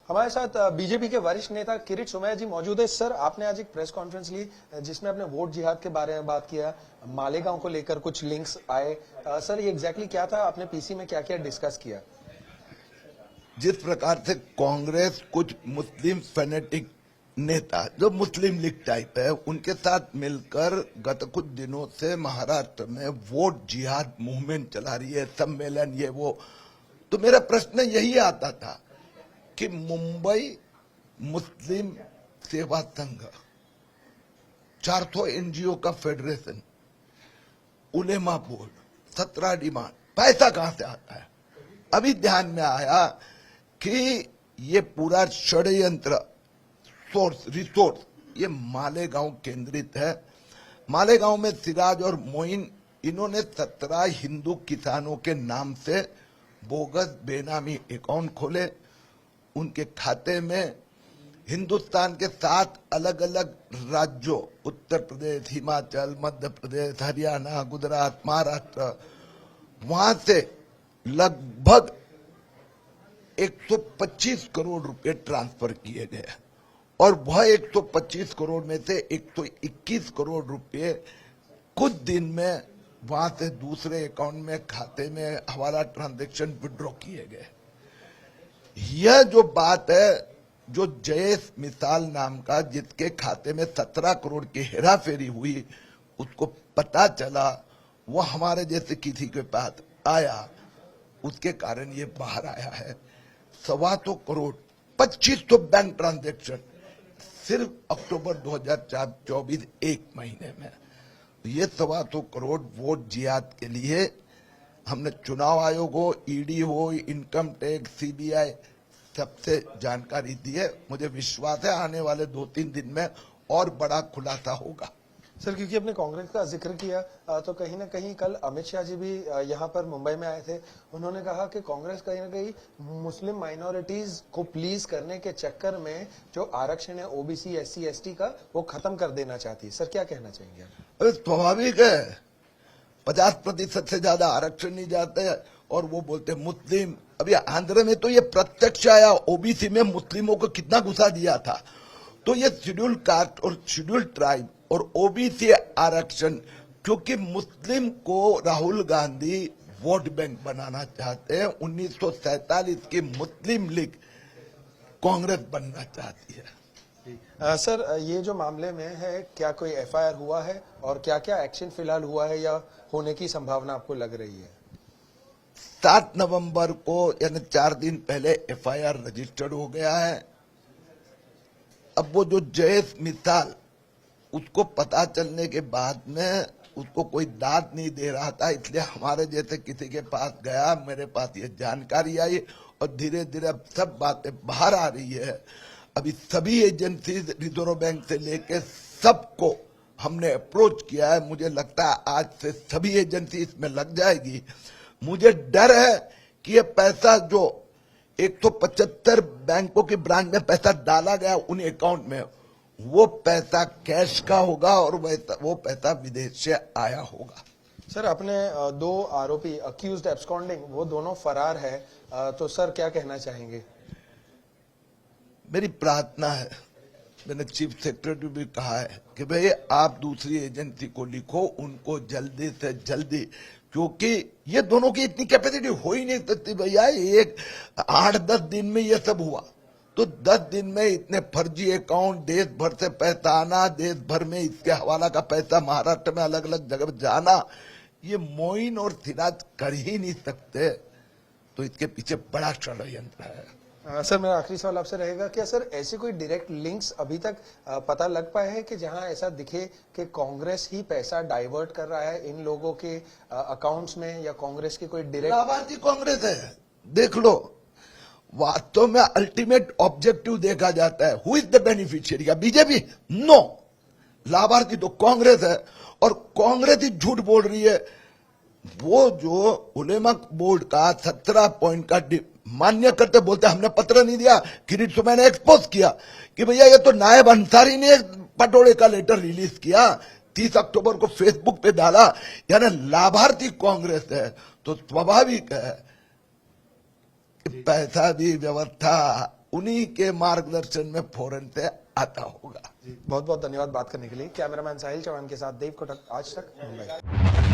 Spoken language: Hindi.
हमारे साथ बीजेपी के वरिष्ठ नेता किरीट सोमैया जी मौजूद है। सर, आपने आज एक प्रेस कॉन्फ्रेंस ली जिसमें अपने वोट जिहाद के बारे में बात किया, मालेगांव को लेकर कुछ लिंक्स आए। सर, ये एग्जैक्टली क्या था? आपने पीसी में क्या क्या डिस्कस किया? जिस प्रकार से कांग्रेस कुछ मुस्लिम फैनेटिक नेता जो मुस्लिम लीग टाइप है उनके साथ मिलकर गत कुछ दिनों से महाराष्ट्र में वोट जिहाद मूवमेंट चला रही है, सम्मेलन ये वो, तो मेरा प्रश्न यही आता था कि मुंबई मुस्लिम सेवा संघ, 400 एनजीओ का फेडरेशन, उलेमा बोर्ड, 17 डिमांड, पैसा कहां से आता है? अभी ध्यान में आया कि ये पूरा षड्यंत्र रिसोर्स ये मालेगांव केंद्रित है। मालेगांव में सिराज और मोइन इन्होंने 17 हिंदू किसानों के नाम से बोगस बेनामी अकाउंट खोले। उनके खाते में हिंदुस्तान के 7 अलग अलग राज्यों, उत्तर प्रदेश, हिमाचल, मध्य प्रदेश, हरियाणा, गुजरात, महाराष्ट्र, वहां से लगभग 125 करोड़ रुपए ट्रांसफर किए गए और वह 125 करोड़ में से 121 करोड़ रुपए कुछ दिन में वहां से दूसरे अकाउंट में, खाते में हवाला ट्रांजैक्शन विड्रॉ किए गए। यह जो बात है, जो जयेश मिसाल नाम का, जिसके खाते में 17 करोड़ की हेराफेरी हुई, उसको पता चला, वह हमारे जैसे किसी के पास आया, उसके कारण ये बाहर आया है। 125 करोड़ 2500 बैंक ट्रांजैक्शन सिर्फ अक्टूबर 2024 एक महीने में। ये 125 करोड़ वोट जिहाद के लिए हमने चुनाव आयोग हो, ईडी हो, इनकम टैक्स, सीबीआई सबसे जानकारी दी है। मुझे विश्वास है आने वाले 2-3 दिन में और बड़ा खुलासा होगा। सर, क्योंकि आपने कांग्रेस का जिक्र किया तो कहीं ना कहीं कल अमित शाह जी भी यहाँ पर मुंबई में आए थे। उन्होंने कहा कि कांग्रेस कहीं ना कहीं मुस्लिम माइनॉरिटीज को प्लीज करने के चक्कर में जो आरक्षण है ओबीसी, एससी, एसटी का, वो खत्म कर देना चाहती है। सर, क्या कहना चाहेंगे? अरे स्वाभाविक है, 50% से ज्यादा आरक्षण नहीं जाते हैं और वो बोलते मुस्लिम। अभी आंध्र में तो ये प्रत्यक्ष आया, ओबीसी में मुस्लिमों को कितना घुसा दिया था। तो ये शेड्यूल कास्ट और शेड्यूल ट्राइब और ओबीसी आरक्षण, क्योंकि मुस्लिम को राहुल गांधी वोट बैंक बनाना चाहते हैं। 1947 की मुस्लिम लीग कांग्रेस बनना चाहती है। सर, ये जो मामले में है, क्या कोई एफआईआर हुआ है और क्या क्या एक्शन फिलहाल हुआ है या होने की संभावना आपको लग रही है? 7 नवंबर को यानी 4 दिन पहले एफआईआर रजिस्टर्ड हो गया है। अब वो जो जयेश मिसाल, उसको पता चलने के बाद में उसको कोई दाद नहीं दे रहा था, इसलिए हमारे जैसे किसी के पास गया, मेरे पास ये जानकारी आई और धीरे धीरे अब सब बातें बाहर आ रही है। अभी सभी एजेंसी, रिजर्व बैंक से लेके सबको हमने अप्रोच किया है। मुझे लगता है आज से सभी एजेंसी इसमें लग जाएगी। मुझे डर है कि ये पैसा जो 175 बैंकों की ब्रांच में पैसा डाला गया उन अकाउंट में, वो पैसा कैश का होगा और वो पैसा विदेश से आया होगा। सर, अपने 2 आरोपी अक्यूज्ड एब्सकॉन्डिंग, वो दोनों फरार है, तो सर क्या कहना चाहेंगे? मेरी प्रार्थना है, मैंने चीफ सेक्रेटरी भी कहा है कि भाई आप दूसरी एजेंसी को लिखो, उनको जल्दी से जल्दी, क्योंकि ये दोनों की इतनी कैपेसिटी हो ही नहीं सकती भैया। एक 8-10 दिन में ये सब हुआ, तो 10 दिन में इतने फर्जी अकाउंट, देश भर से पैसा आना, देश भर में इसके हवाला का पैसा महाराष्ट्र में अलग अलग जगह जाना, ये मोइन और सिराज कर ही नहीं सकते। तो इसके पीछे बड़ा षड्यंत्र है। सर, मेरा आखिरी सवाल आपसे रहेगा, क्या सर ऐसे कोई डायरेक्ट लिंक्स अभी तक पता लग पाए हैं कि जहां ऐसा दिखे कि कांग्रेस ही पैसा डाइवर्ट कर रहा है इन लोगों के अकाउंट्स में, या कांग्रेस की कोई डायरेक्ट? लाभार्थी कांग्रेस है, देख लो। वास्तव में अल्टीमेट ऑब्जेक्टिव देखा जाता है, हु इज द बेनिफिशियरी का? बीजेपी? नो, लाभार्थी तो कांग्रेस है और कांग्रेस ही झूठ बोल रही है। वो जो उलेमा बोर्ड का 17 पॉइंट का मान्य करते बोलते हमने पत्र नहीं दिया। किरीट सोमैया ने एक्सपोज किया कि भैया ये तो नायब अंसारी ने पटोले का लेटर रिलीज किया, 30 अक्टूबर को फेसबुक पे डाला, यानी लाभार्थी कांग्रेस है। तो स्वाभाविक है कि पैसा भी व्यवस्था उन्हीं के मार्गदर्शन में फौरन से आता होगा। बहुत बहुत धन्यवाद बात करने के लिए। कैमरामैन साहिल चौहान के साथ देव कोटक, आज तक, मुंबई।